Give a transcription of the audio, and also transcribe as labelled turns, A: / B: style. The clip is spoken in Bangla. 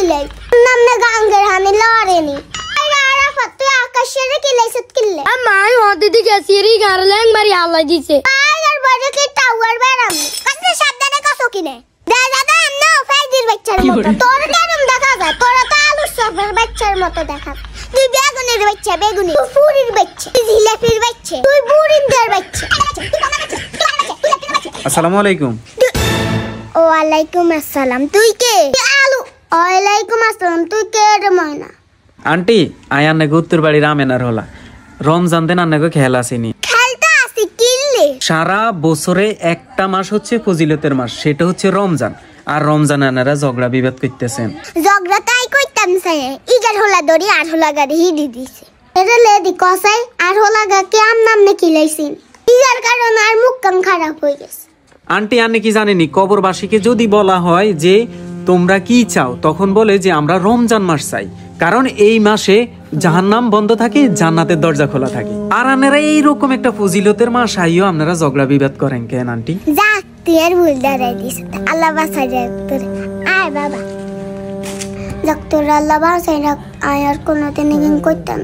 A: কিলাই নামনে গাঙ্গের হানি লরেনি আরাফাত তুই আকাশের কিলাইছত কিলে
B: মাই হদিদি গেছিরি গারলেন মারি আল্লাহ দিছে
A: আর বড় কি টাওয়ার বেরাম কত সাবধানে কসো কিনে দাদা না ফাইদির বাচ্চার মতো তোর কেমন দেখা যায় তোর তো আলু সফের বাচ্চার মতো দেখা তুই বেগুনের বাচ্চা বেগুনি তুই ফুরির বাচ্চা তুই জিলাপির বাচ্চা তুই বুড়িন্দের বাচ্চা
C: আসসালামু আলাইকুম।
A: ওয়ালাইকুম আসসালাম তুই কে আলু ওয়ালাইকুম আসসালাম তুই কে রে ময়না
C: আন্টি আয়ান্নে উত্তর বাড়ির আমেনার হলা রমজান দিন আন্নাকে খেয়াল আসেনি
A: খেলতে আসি কিনলে
C: সারা বছরে একটা মাস হচ্ছে ফজিলতের মাস সেটা হচ্ছে রমজান আর রমজান আনারা ঝগড়া বিবাদ করতেছেন
A: ঝগড়া তাই কইতাম সাই ইগার হলা দড়ি আর হলা গাড়ি হিডি দিছে এরে লেডি কসাই আর হলা গা কে আম নামনে কিলাইছিন ইগার কারণ আর মুখ কান খারাপ হয়ে গেছে।
C: আন্টি আন্নে কি জানেনি কবরবাসীকে যদি বলা হয় যে তোমরা কি চাও তখন বলে যে আমরা রমজান মাস চাই কারণ এই মাসে জাহান্নাম বন্ধ থাকে জান্নাতের দরজা খোলা থাকে আর আনারা এইরকম একটা ফজিলতের মাস আইও আপনারা ঝগড়া বিবাদ করেন কেন আন্টি
A: যাক তুই আর ভুল দাঁড়াই দিস আল্লাহ বাসাই রাখ তোর আয় বাবা যাক তোর আল্লাহ বাসাই রাখ আয় আর কোনোদিন করতাম